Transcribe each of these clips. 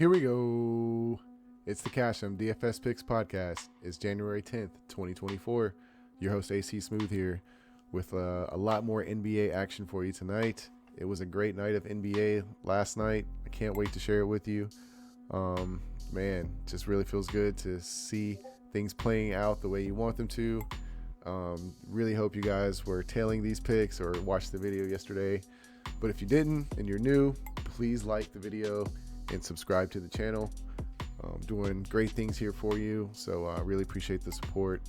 Here we go. It's the Em DFS Picks Podcast. It's January 10th, 2024. Your host AC Smooth here with a lot more NBA action for you tonight. It was a great night of NBA last night. I can't wait to share it with you. Man, just really feels good to see things playing out the way you want them to. Really hope you guys were tailing these picks or watched the video yesterday. But if you didn't and you're new, please like the video and subscribe to the channel. Doing great things here for you, so I really appreciate the support.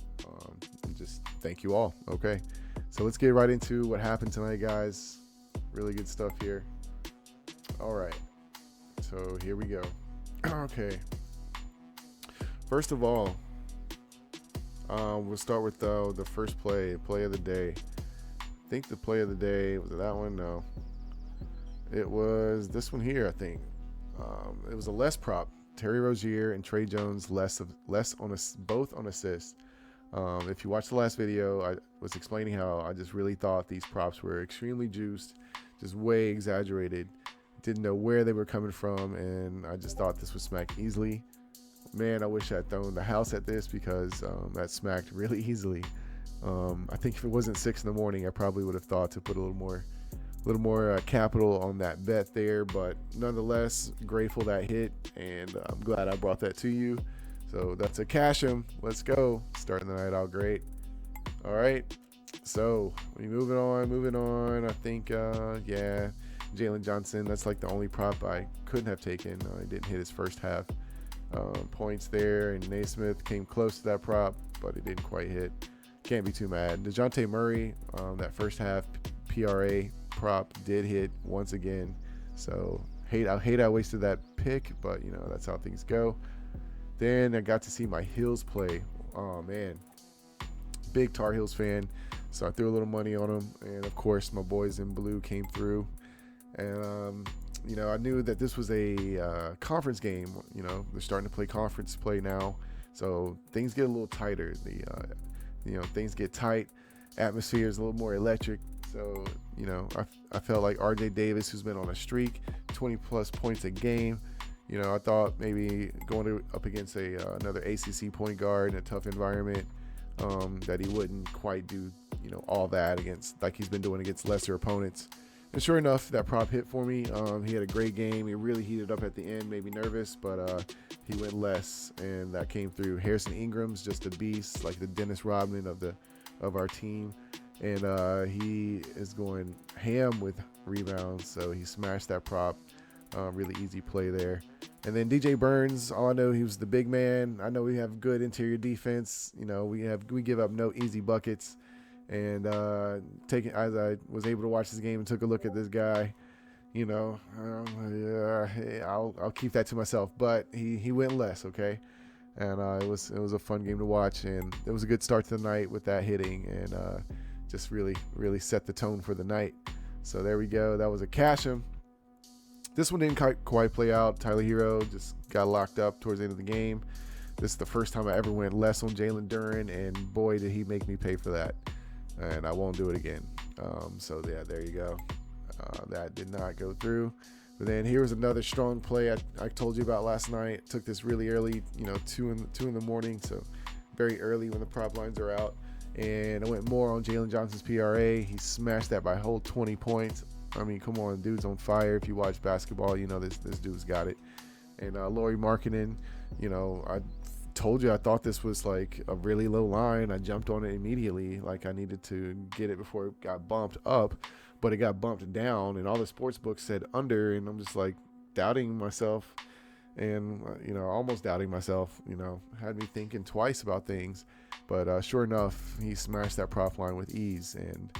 And just thank you all. Okay, so let's get right into what happened tonight, guys. Really good stuff here. All right, so here we go. Okay, first of all, we'll start with the first play of the day. I think the play of the day, was it that one? No, it was this one here, I think. It was a less prop. Terry Rozier and Trey Jones both on assists. If you watched the last video, I was explaining how I just really thought these props were extremely juiced, just way exaggerated. Didn't know where they were coming from, and I just thought this would smack easily. Man, I wish I'd thrown the house at this because that smacked really easily. I think if it wasn't 6 a.m, I probably would have thought to put a little more capital on that bet there, but nonetheless, grateful that hit, and I'm glad I brought that to you. So that's a cash 'em. Let's go. Starting the night out great. All right, so we moving on. I think Jalen Johnson, that's like the only prop I couldn't have taken. I didn't hit his first half points there, and Naismith came close to that prop, but it didn't quite hit. Can't be too mad. DeJounte Murray, that first half PRA prop did hit once again, so I wasted that pick, but that's how things go. Then I got to see my Hills play. Oh man, big Tar Heels fan, so I threw a little money on them, and of course my boys in blue came through. And I knew that this was a conference game. They're starting to play conference play now, so things get a little tighter. Things get tight, atmosphere is a little more electric. So, I felt like RJ Davis, who's been on a streak, 20 plus points a game. I thought maybe going up against another ACC point guard in a tough environment, that he wouldn't quite do, all that against, like he's been doing against lesser opponents. And sure enough, that prop hit for me. He had a great game. He really heated up at the end, maybe nervous, but he went less, and that came through. Harrison Ingram's just a beast, like the Dennis Rodman of our team. And he is going ham with rebounds, so he smashed that prop. Really easy play there. And then DJ Burns, all I know, he was the big man. I know we have good interior defense. We give up no easy buckets. And as I was able to watch this game and took a look at this guy, I'll keep that to myself. But he went less, okay. And it was a fun game to watch, and it was a good start to the night with that hitting, and just really, really set the tone for the night. So there we go. That was a cash 'em. This one didn't quite play out. Tyler Hero just got locked up towards the end of the game. This is the first time I ever went less on Jalen Duren, and boy, did he make me pay for that. And I won't do it again. So yeah, there you go. That did not go through. But then here was another strong play I told you about last night. Took this really early, 2 in the morning, so very early when the prop lines are out. And I went more on Jalen Johnson's PRA. He smashed that by a whole 20 points. I mean, come on, dude's on fire. If you watch basketball, this dude's got it. And Lauri Markkanen, I told you I thought this was like a really low line. I jumped on it immediately, like I needed to get it before it got bumped up, but it got bumped down, and all the sports books said under, and I'm just like doubting myself, and almost doubting myself. Had me thinking twice about things. But sure enough, he smashed that prop line with ease, and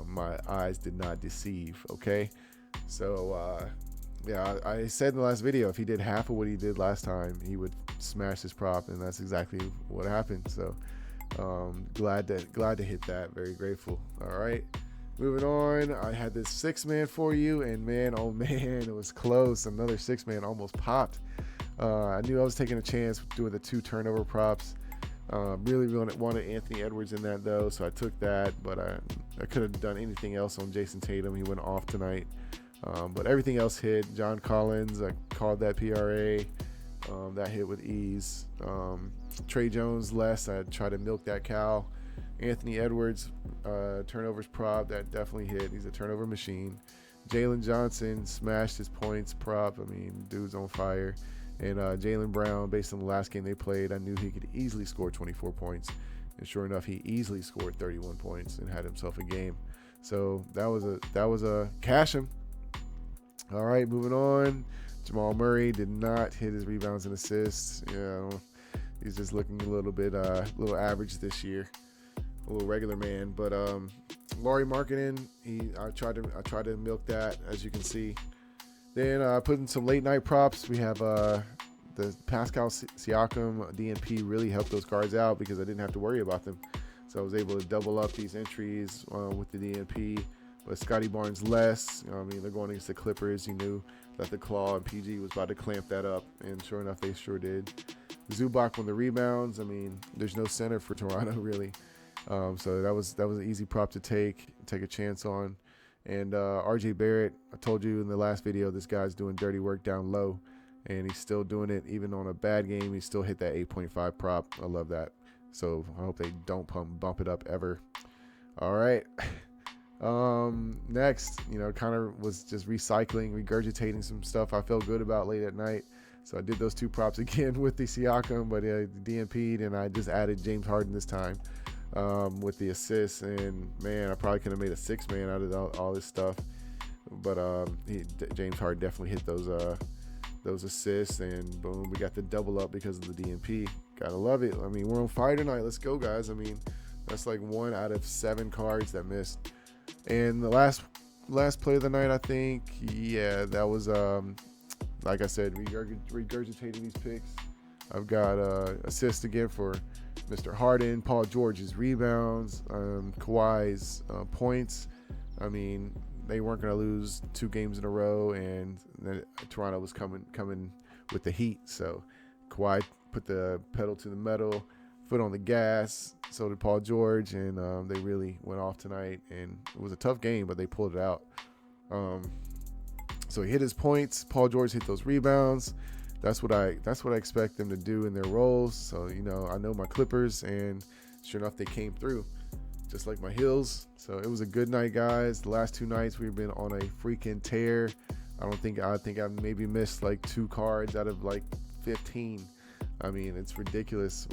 my eyes did not deceive, okay? So, I said in the last video, if he did half of what he did last time, he would smash his prop, and that's exactly what happened. So, glad to hit that. Very grateful. All right, moving on. I had this 6-man for you, and man, oh man, it was close. Another 6-man almost popped. I knew I was taking a chance doing the 2 turnover props. Really wanted Anthony Edwards in that though, so I took that, but I could have done anything else on Jason Tatum. He went off tonight. But everything else hit. John Collins, I called that PRA. That hit with ease. Trey Jones, less. I tried to milk that cow. Anthony Edwards, turnovers prop. That definitely hit. He's a turnover machine. Jalen Johnson smashed his points prop. I mean, dude's on fire. And Jaylen Brown, based on the last game they played, I knew he could easily score 24 points. And sure enough, he easily scored 31 points and had himself a game. So that was a cash him. All right, moving on. Jamal Murray did not hit his rebounds and assists. He's just looking a little bit little average this year, a little regular man. But Lauri Markkanen, I tried to milk that, as you can see. Then putting some late night props. We have the Pascal Siakam DNP really helped those cards out because I didn't have to worry about them. So I was able to double up these entries with the DNP. But Scotty Barnes less. I mean, they're going against the Clippers. You knew that the Claw and PG was about to clamp that up, and sure enough, they sure did. Zubac won the rebounds. I mean, there's no center for Toronto really, so that was an easy prop to take a chance on. And RJ Barrett, I told you in the last video, this guy's doing dirty work down low, and he's still doing it even on a bad game. He still hit that 8.5 prop. I love that. So I hope they don't bump it up ever. All right. Next, kind of was just regurgitating some stuff I felt good about late at night. So I did those two props again with the Siakam, but DNP'd, and I just added James Harden this time with the assists. And man, I probably could have made a 6-man out of all this stuff. But James Harden definitely hit those assists, and boom, we got the double up because of the DNP. Gotta love it. I mean, we're on fire tonight. Let's go, guys. I mean, that's like 1 out of 7 cards that missed. And the last play of the night, I think, that was, like I said, regurgitating these picks. I've got assist again for Mr. Harden, Paul George's rebounds, Kawhi's points. I mean, they weren't going to lose 2 games in a row, and then Toronto was coming with the heat. So Kawhi put the pedal to the metal, foot on the gas. So did Paul George, and they really went off tonight. And it was a tough game, but they pulled it out. So he hit his points. Paul George hit those rebounds. That's what I expect them to do in their roles. So I know my Clippers, and sure enough, they came through, just like my Hills. So it was a good night, guys. The last 2 nights we've been on a freaking tear. I think I maybe missed like 2 cards out of like 15. I mean, it's ridiculous.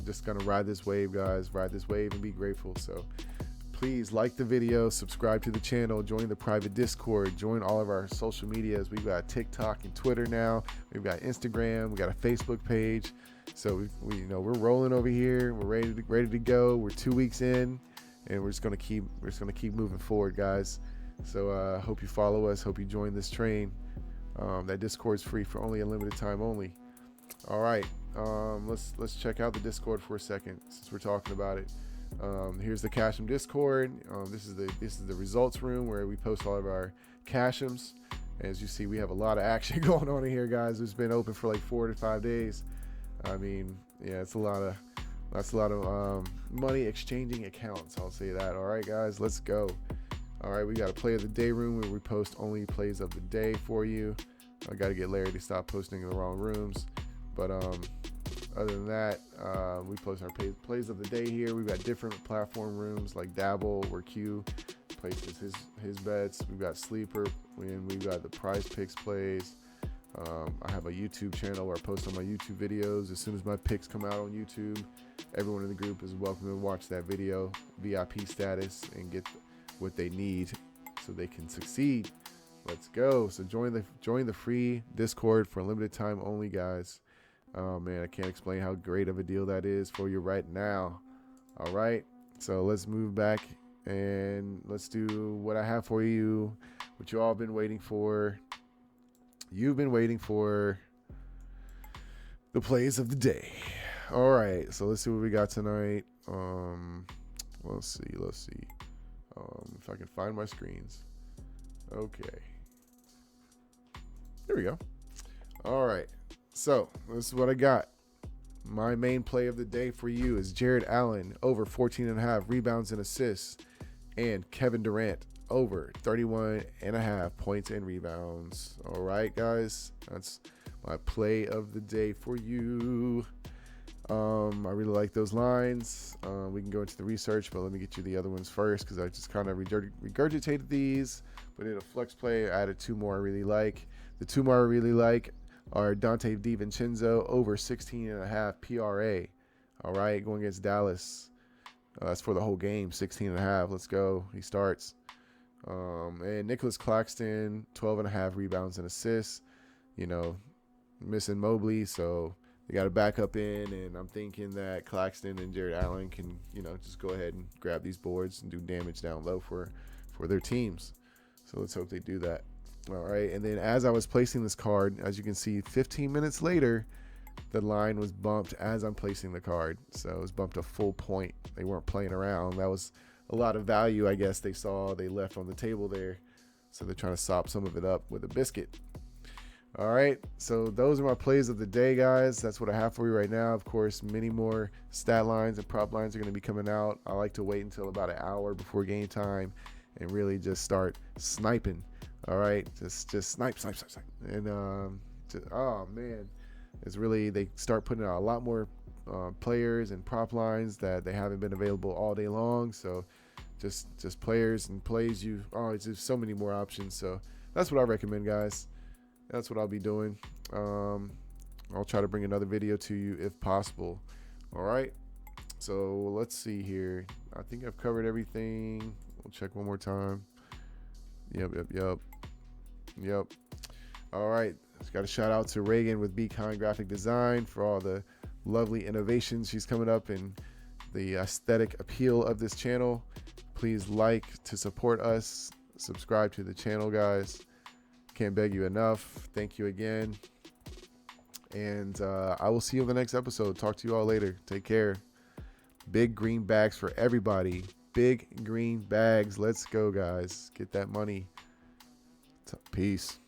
Just gonna ride this wave, guys. Ride this wave and be grateful. So please like the video, subscribe to the channel, join the private Discord, join all of our social medias. We've got TikTok and Twitter now. We've got Instagram. We got a Facebook page. So we're rolling over here. We're ready to go. We're 2 weeks in, and we're just gonna keep moving forward, guys. So hope you follow us. Hope you join this train. That Discord's free for only a limited time only. All right, let's check out the Discord for a second since we're talking about it. Here's the Cash'em Discord. This is the results room where we post all of our Cash'ems. As you see, we have a lot of action going on in here, guys. It's been open for like 4 to 5 days. I mean, yeah, that's a lot of money exchanging accounts. I'll say that. All right, guys, let's go. All right, we got a play of the day room where we post only plays of the day for you. I got to get Larry to stop posting in the wrong rooms. But other than that, we post our plays of the day here. We've got different platform rooms like DABBLE, where Q places his bets. We've got Sleeper, and we've got the PrizePicks plays. I have a YouTube channel where I post on my YouTube videos. As soon as my picks come out on YouTube, everyone in the group is welcome to watch that video, VIP status, and get what they need so they can succeed. Let's go. So join the free Discord for a limited time only, guys. Oh man, I can't explain how great of a deal that is for you right now. All right, so let's move back and let's do what I have for you, what you all been waiting for. You've been waiting for the plays of the day. All right, so let's see what we got tonight. Let's see. If I can find my screens. Okay. There we go. All right. So this is what I got. My main play of the day for you is Jared Allen over 14.5 rebounds and assists, and Kevin Durant over 31.5 points and rebounds. All right, guys, that's my play of the day for you. I really like those lines. We can go into the research, but let me get you the other ones first because I just kind of regurgitated these. But in a flex play, I added 2 more I really like. The 2 more I really like are Dante DiVincenzo over 16.5 PRA. All right, going against Dallas. That's for the whole game, 16.5. Let's go. He starts. And Nicholas Claxton, 12.5 rebounds and assists. You know, missing Mobley, so they got a backup in, and I'm thinking that Claxton and Jared Allen can, you know, just go ahead and grab these boards and do damage down low for their teams. So let's hope they do that. All right, and then as I was placing this card, as you can see, 15 minutes later, the line was bumped as I'm placing the card. So it was bumped a full point. They weren't playing around. That was a lot of value, I guess, they left on the table there. So they're trying to sop some of it up with a biscuit. All right, so those are my plays of the day, guys. That's what I have for you right now. Of course, many more stat lines and prop lines are going to be coming out. I like to wait until about an hour before game time and really just start sniping. All right, just snipe. And oh man, it's really, they start putting out a lot more players and prop lines that they haven't been available all day long. So just players and plays, it's just so many more options. So that's what I recommend, guys. That's what I'll be doing. I'll try to bring another video to you if possible. All right. So let's see here. I think I've covered everything. We'll check one more time. Yep. All right. Just got a shout out to Reagan with Be Kind Graphic Design for all the lovely innovations she's coming up and the aesthetic appeal of this channel. Please like to support us. Subscribe to the channel, guys. Can't beg you enough. Thank you again. And I will see you on the next episode. Talk to you all later. Take care. Big green bags for everybody. Big green bags. Let's go, guys. Get that money. Peace.